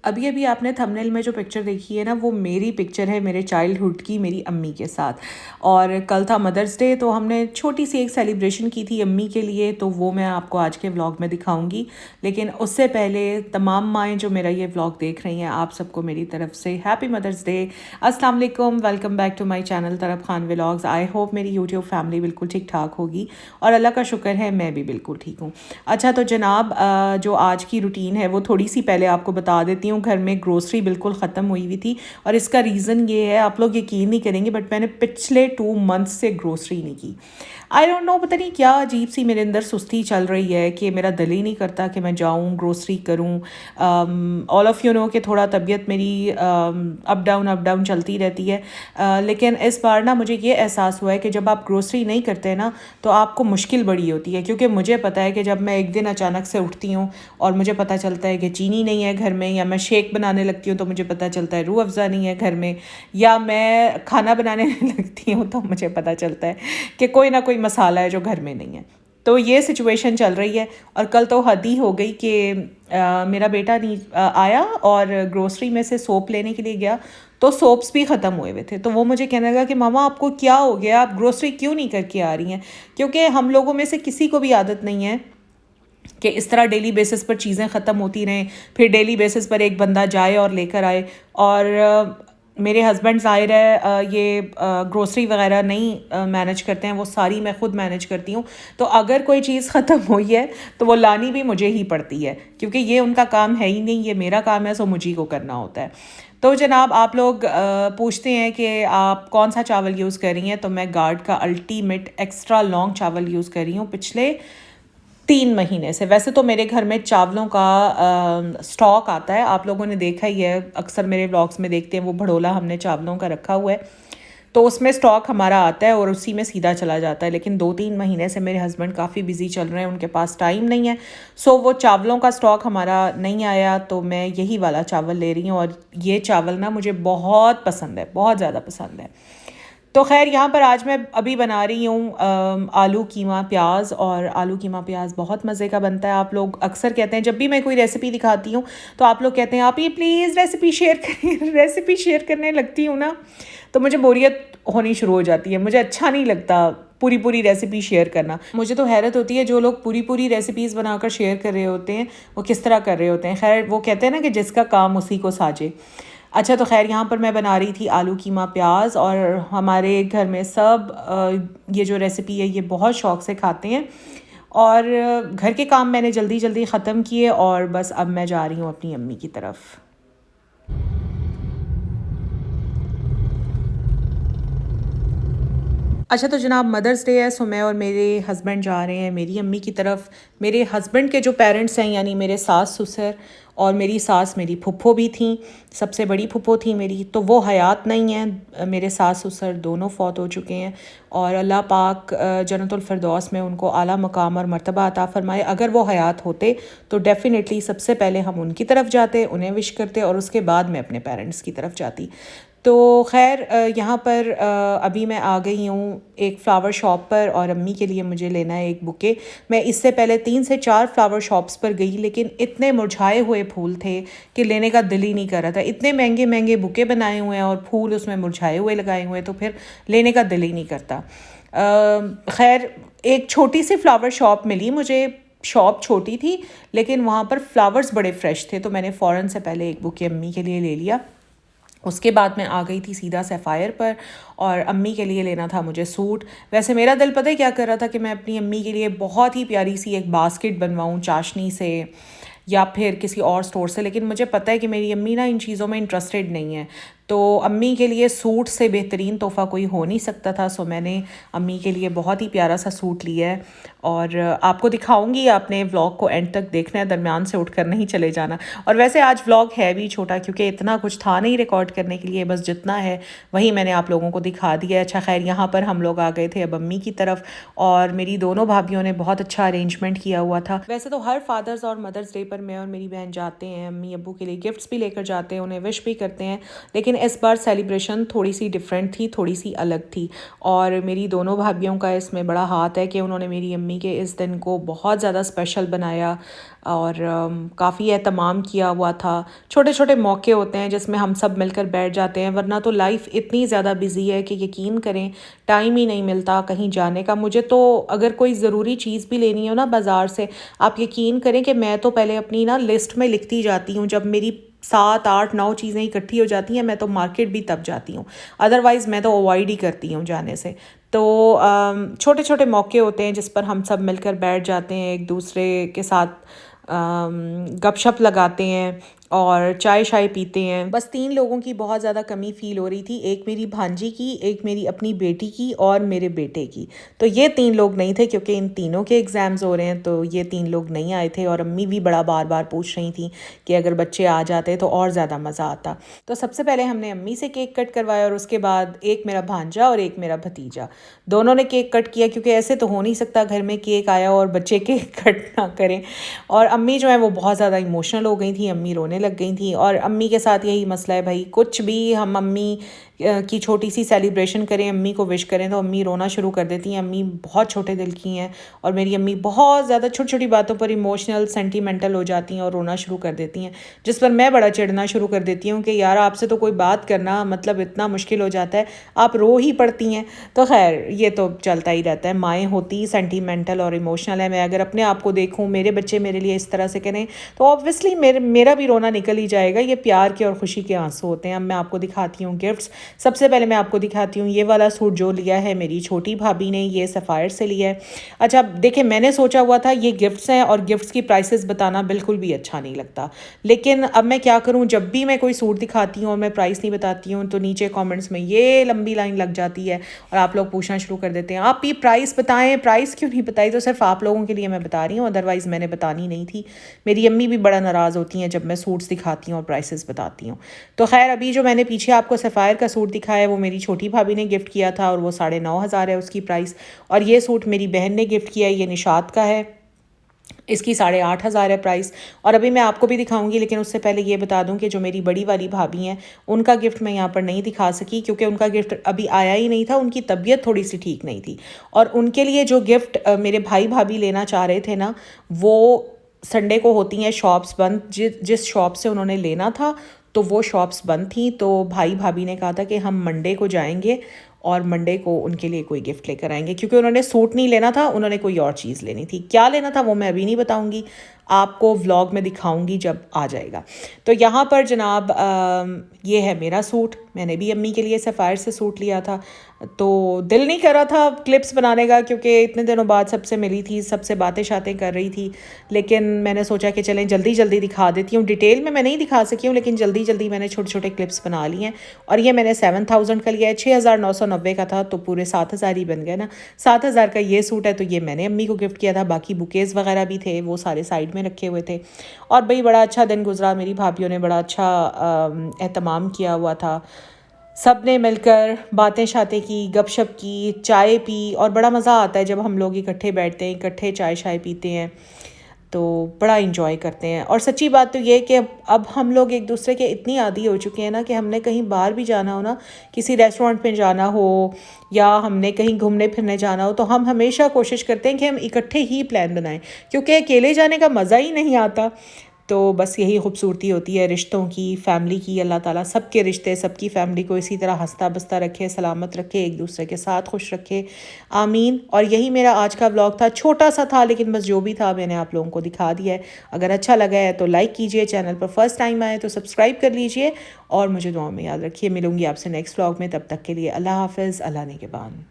अभी अभी आपने थंबनेल में जो पिक्चर देखी है ना, वो मेरी पिक्चर है मेरे चाइल्डहुड की, मेरी अम्मी के साथ। और कल था मदर्स डे, तो हमने छोटी सी एक सेलिब्रेशन की थी अम्मी के लिए, तो वो मैं आपको आज के व्लॉग में दिखाऊंगी। लेकिन उससे पहले तमाम माएँ जो मेरा ये व्लॉग देख रही हैं, आप सबको मेरी तरफ से हैप्पी मदर्स डे, अस्सलाम वालेकुम, welcome back to my channel तरफ खान व्लॉग्स। आई होप मेरी यूट्यूब फैमिली बिल्कुल ठीक ठाक होगी और अल्लाह का शुक्र है मैं भी बिल्कुल ठीक हूँ। अच्छा तो जनाब, जो आज की रूटीन है वो थोड़ी सी पहले आपको बता देती हूँ। घर में ग्रोसरी बिल्कुल ख़त्म हुई हुई थी और इसका रीज़न ये है, आप लोग यकीन नहीं करेंगे, बट मैंने पिछले 2 मंथ्स से ग्रोसरी नहीं की। आई डोंट नो, पता नहीं क्या अजीब सी मेरे अंदर सुस्ती चल रही है कि मेरा दिल ही नहीं करता कि मैं जाऊँ ग्रोसरी करूँ। ऑल ऑफ़ यू नो कि थोड़ा तबीयत मेरी अप डाउन चलती रहती है। लेकिन इस बार ना मुझे ये एहसास हुआ है कि जब आप ग्रोसरी नहीं करते ना तो आपको मुश्किल बड़ी होती है, क्योंकि मुझे पता है कि जब मैं एक दिन अचानक से उठती हूँ और मुझे पता चलता है कि चीनी नहीं है घर में, या मैं शेक बनाने लगती हूँ तो मुझे पता चलता है रूह अफ़ज़ा नहीं है घर में, या मैं खाना बनाने लगती हूँ तो मुझे पता चलता है कि कोई ना कोई मसाला है जो घर में नहीं है। तो ये सिचुएशन चल रही है। और कल तो हद ही हो गई कि मेरा बेटा नहीं आया और ग्रोसरी में से सोप लेने के लिए गया, तो सोप्स भी ख़त्म हुए थे। तो वो मुझे कहने लगा कि मामा आपको क्या हो गया, आप ग्रोसरी क्यों नहीं करके आ रही हैं? क्योंकि हम लोगों में से किसी को भी आदत नहीं है कि इस तरह डेली बेसिस पर चीज़ें ख़त्म होती रहें, फिर डेली बेसिस पर एक बंदा जाए और लेकर आए। और मेरे हस्बैंड ज़ाहिर है ये ग्रोसरी वगैरह नहीं मैनेज करते हैं, वो सारी मैं ख़ुद मैनेज करती हूँ। तो अगर कोई चीज़ ख़त्म हुई है तो वो लानी भी मुझे ही पड़ती है, क्योंकि ये उनका काम है ही नहीं, ये मेरा काम है, सो मुझे को करना होता है। तो जनाब, आप लोग पूछते हैं कि आप कौन सा चावल यूज़ कर रही हैं, तो मैं गार्ड का अल्टीमेट एक्स्ट्रा लॉन्ग चावल यूज़ कर रही हूँ पिछले 3 महीने से। वैसे तो मेरे घर में चावलों का स्टॉक आता है, आप लोगों ने देखा ही है, अक्सर मेरे व्लॉग्स में देखते हैं वो भड़ोला हमने चावलों का रखा हुआ है, तो उसमें स्टॉक हमारा आता है और उसी में सीधा चला जाता है। लेकिन 2-3 महीने से मेरे हस्बैंड काफ़ी बिजी चल रहे हैं, उनके पास टाइम नहीं है, सो वो चावलों का स्टॉक हमारा नहीं आया, तो मैं यही वाला चावल ले रही हूँ। और ये चावल ना मुझे बहुत पसंद है, बहुत ज़्यादा पसंद है। तो खैर यहाँ पर आज मैं अभी बना रही हूँ आलू कीमा प्याज, और आलू कीमा प्याज बहुत मज़े का बनता है। आप लोग अक्सर कहते हैं, जब भी मैं कोई रेसिपी दिखाती हूँ तो आप लोग कहते हैं आप ये प्लीज़ रेसिपी शेयर करिए। रेसिपी शेयर करने लगती हूँ ना तो मुझे बोरियत होनी शुरू हो जाती है, मुझे अच्छा नहीं लगता पूरी पूरी रेसिपी शेयर करना। मुझे तो हैरत होती है जो लोग पूरी पूरी रेसिपीज़ बनाकर शेयर कर रहे होते हैं वो किस तरह कर रहे होते हैं। खैर वो कहते हैं ना कि जिसका काम उसी को साजे। अच्छा तो खैर यहाँ पर मैं बना रही थी आलू कीमा प्याज, और हमारे घर में सब ये जो रेसिपी है ये बहुत शौक़ से खाते हैं। और घर के काम मैंने जल्दी जल्दी ख़त्म किए और बस अब मैं जा रही हूँ अपनी अम्मी की तरफ। अच्छा तो जनाब, मदर्स डे है, सो मैं और मेरे हस्बैंड जा रहे हैं मेरी अम्मी की तरफ। मेरे हस्बैंड के जो पेरेंट्स हैं, यानी मेरे सास ससुर और मेरी सास, मेरी फुप्पो भी थी, सबसे बड़ी फुप्पो थी मेरी, तो वो हयात नहीं हैं। मेरे सास ससुर दोनों फौत हो चुके हैं और अल्लाह पाक जन्नतुल फिरदौस में उनको आला मकाम और मर्तबा अता फ़रमाए। अगर वो हयात होते तो डेफ़िनेटली सबसे पहले हम उनकी तरफ जाते, उन्हें विश करते, और उसके बाद मैं अपने पेरेंट्स की तरफ जाती। तो खैर यहाँ पर अभी मैं आ गई हूँ एक फ़्लावर शॉप पर, और अम्मी के लिए मुझे लेना है एक बुके। मैं इससे पहले 3 से 4 फ्लावर शॉप्स पर गई, लेकिन इतने मुरझाए हुए फूल थे कि लेने का दिल ही नहीं कर रहा था। इतने महंगे महंगे बुके बनाए हुए हैं और फूल उसमें मुरझाए हुए लगाए हुए हैं, तो फिर लेने का दिल ही नहीं करता। खैर एक छोटी सी फ्लावर शॉप मिली मुझे। शॉप छोटी थी लेकिन वहाँ पर फ्लावर्स बड़े फ्रेश थे, तो मैंने फ़ौरन से पहले एक बुके अम्मी के लिए ले लिया। उसके बाद मैं आ गई थी सीधा सफ़ायर पर, और अम्मी के लिए लेना था मुझे सूट। वैसे मेरा दिल पता है क्या कर रहा था कि मैं अपनी अम्मी के लिए बहुत ही प्यारी सी एक बास्केट बनवाऊँ चाशनी से या फिर किसी और स्टोर से, लेकिन मुझे पता है कि मेरी अम्मी ना इन चीज़ों में इंटरेस्टेड नहीं है, तो अम्मी के लिए सूट से बेहतरीन तोहफ़ा कोई हो नहीं सकता था। सो मैंने अम्मी के लिए बहुत ही प्यारा सा सूट लिया है, और आपको दिखाऊंगी। आपने व्लॉग को एंड तक देखना है, दरमियान से उठकर नहीं चले जाना। और वैसे आज व्लॉग है भी छोटा, क्योंकि इतना कुछ था नहीं रिकॉर्ड करने के लिए, बस जितना है वही मैंने आप लोगों को दिखा दिया। अच्छा खैर यहाँ पर हम लोग आ गए थे अब अम्मी की तरफ, और मेरी दोनों भाभियों ने बहुत अच्छा अरेंजमेंट किया हुआ था। वैसे तो हर फादर्स और मदर्स डे पर मैं और मेरी बहन जाते हैं, अम्मी अब्बू के लिए गिफ्ट्स भी लेकर जाते हैं, उन्हें विश भी करते हैं, लेकिन इस बार सेलिब्रेशन थोड़ी सी डिफरेंट थी, थोड़ी सी अलग थी। और मेरी दोनों भाभियों का इसमें बड़ा हाथ है कि उन्होंने मेरी अम्मी के इस दिन को बहुत ज़्यादा स्पेशल बनाया और काफ़ी एहतमाम किया हुआ था। छोटे छोटे मौके होते हैं जिसमें हम सब मिलकर बैठ जाते हैं, वरना तो लाइफ इतनी ज़्यादा बिजी है कि यकीन करें टाइम ही नहीं मिलता कहीं जाने का। मुझे तो अगर कोई ज़रूरी चीज़ भी लेनी हो ना बाज़ार से, आप यकीन करें कि मैं तो पहले अपनी ना लिस्ट में लिखती जाती हूँ। जब मेरी 7 8 9 चीज़ें इकट्ठी हो जाती हैं, मैं तो मार्केट भी तब जाती हूँ, अदरवाइज़ मैं तो अवॉइड ही करती हूँ जाने से। तो छोटे छोटे मौके होते हैं जिस पर हम सब मिलकर बैठ जाते हैं, एक दूसरे के साथ गपशप लगाते हैं और चाय शाय पीते हैं। बस 3 लोगों की बहुत ज़्यादा कमी फ़ील हो रही थी, एक मेरी भांजी की, एक मेरी अपनी बेटी की और मेरे बेटे की। तो ये 3 लोग नहीं थे क्योंकि इन तीनों के एग्ज़ाम्स हो रहे हैं, तो ये 3 लोग नहीं आए थे। और अम्मी भी बड़ा बार बार पूछ रही थी कि अगर बच्चे आ जाते तो और ज़्यादा मज़ा आता। तो सबसे पहले हमने अम्मी से केक कट करवाया और उसके बाद एक मेरा भांजा और एक मेरा भतीजा, दोनों ने केक कट किया, क्योंकि ऐसे तो हो नहीं सकता घर में केक आया और बच्चे केक कट ना करें। और अम्मी जो है वो बहुत ज़्यादा इमोशनल हो गई थी, अम्मी रोने लग गई थी। और अम्मी के साथ यही मसला है भाई, कुछ भी हम अम्मी की छोटी सी सेलिब्रेशन करें, अम्मी को विश करें तो अम्मी रोना शुरू कर देती हैं। अम्मी बहुत छोटे दिल की हैं और मेरी अम्मी बहुत ज़्यादा छोटी छोटी बातों पर इमोशनल सेंटीमेंटल हो जाती हैं और रोना शुरू कर देती हैं, जिस पर मैं बड़ा चिढ़ना शुरू कर देती हूँ कि यार आपसे तो कोई बात करना मतलब इतना मुश्किल हो जाता है, आप रो ही पड़ती हैं। तो खैर ये तो चलता ही रहता है, माएँ होती सेंटीमेंटल और इमोशनल है। मैं अगर अपने आप को देखूँ, मेरे बच्चे मेरे लिए इस तरह से करें तो ऑब्वियसली मेरा भी रोना निकल ही जाएगा। ये प्यार के और खुशी के आंसू होते हैं। अब मैं आपको दिखाती हूँ गिफ्ट्स। सबसे पहले मैं आपको दिखाती हूँ ये वाला सूट जो लिया है मेरी छोटी भाभी ने, ये सफ़ायर से लिया है। अच्छा देखिए, मैंने सोचा हुआ था ये गिफ्ट्स हैं और गिफ्ट्स की प्राइसेस बताना बिल्कुल भी अच्छा नहीं लगता, लेकिन अब मैं क्या करूँ, जब भी मैं कोई सूट दिखाती हूँ और मैं प्राइस नहीं बताती हूँ तो नीचे कॉमेंट्स में ये लंबी लाइन लग जाती है और आप लोग पूछना शुरू कर देते हैं आप ये प्राइस बताएं, प्राइस क्यों नहीं बताई। तो सिर्फ आप लोगों के लिए मैं बता रही हूँ, अदरवाइज़ मैंने बतानी नहीं थी। मेरी अम्मी भी बड़ा नाराज़ होती हैं जब मैं सूट्स दिखाती हूँ और प्राइसेस बताती हूँ। तो खैर अभी जो मैंने पीछे आपको सफ़ायर का सूट दिखाया है वो मेरी छोटी भाभी ने गिफ्ट किया था और वो 9,500 है उसकी प्राइस। और ये सूट मेरी बहन ने गिफ्ट किया है, ये निशात का है, इसकी 8,500 है प्राइस। और अभी मैं आपको भी दिखाऊंगी, लेकिन उससे पहले ये बता दूं कि जो मेरी बड़ी वाली भाभी हैं उनका गिफ्ट मैं यहाँ पर नहीं दिखा सकी क्योंकि उनका गिफ्ट अभी आया ही नहीं था, उनकी तबीयत थोड़ी सी ठीक नहीं थी। और उनके लिए जो गिफ्ट मेरे भाई भाभी लेना चाह रहे थे ना, वो संडे को होती हैं शॉप्स बंद। जिस शॉप से उन्होंने लेना था तो वो शॉप्स बंद थी, तो भाई भाभी ने कहा था कि हम मंडे को जाएंगे और मंडे को उनके लिए कोई गिफ्ट लेकर आएंगे, क्योंकि उन्होंने सूट नहीं लेना था, उन्होंने कोई और चीज़ लेनी थी। क्या लेना था वो मैं अभी नहीं बताऊंगी, आपको व्लॉग में दिखाऊंगी जब आ जाएगा। तो यहाँ पर जनाब ये है मेरा सूट, मैंने भी अम्मी के लिए सफ़ायर से सूट लिया था। तो दिल नहीं कर रहा था क्लिप्स बनाने का क्योंकि इतने दिनों बाद सबसे मिली थी, सबसे बातें शातें कर रही थी, लेकिन मैंने सोचा कि चलें जल्दी जल्दी दिखा देती हूँ। डिटेल में मैं नहीं दिखा सकी हूँ, लेकिन जल्दी जल्दी मैंने छोटे छोटे क्लिप्स बना लिए हैं। और ये मैंने 7,000 का लिया है, 6,990 का था तो पूरे 7,000 ही बन गए ना। 7,000 का ये सूट है, तो ये मैंने अम्मी को गिफ्ट किया था। बाकी बुकेज़ वगैरह भी थे, वो सारे साइड में रखे हुए थे। और भाई बड़ा अच्छा दिन गुजरा, मेरी भाभीयों ने बड़ा अच्छा एहतमाम किया हुआ था। सब ने मिलकर बातें शातें की, गपशप की, चाय पी, और बड़ा मज़ा आता है जब हम लोग इकट्ठे बैठते हैं, इकट्ठे चाय शाय पीते हैं, तो बड़ा इंजॉय करते हैं। और सच्ची बात तो ये है कि अब हम लोग एक दूसरे के इतनी आदी हो चुके हैं ना कि हमने कहीं बाहर भी जाना हो ना, किसी रेस्टोरेंट में जाना हो या हमने कहीं घूमने फिरने जाना हो, तो हम हमेशा कोशिश करते हैं कि हम इकट्ठे ही प्लान बनाएं, क्योंकि अकेले जाने का मज़ा ही नहीं आता। तो बस यही खूबसूरती होती है रिश्तों की, फैमिली की। अल्लाह ताला सबके रिश्ते, सबकी फैमिली को इसी तरह हंसता बसता रखे, सलामत रखे, एक दूसरे के साथ खुश रखे, आमीन। और यही मेरा आज का व्लॉग था, छोटा सा था लेकिन बस जो भी था मैंने आप लोगों को दिखा दिया है। अगर अच्छा लगा है तो लाइक कीजिए, चैनल पर फर्स्ट टाइम आए तो सब्सक्राइब कर लीजिए और मुझे दुआ में याद रखिए। मिलूंगी आपसे नेक्स्ट व्लॉग में, तब तक के लिए अल्लाह हाफ़िज़, अल्लाह निगहबान।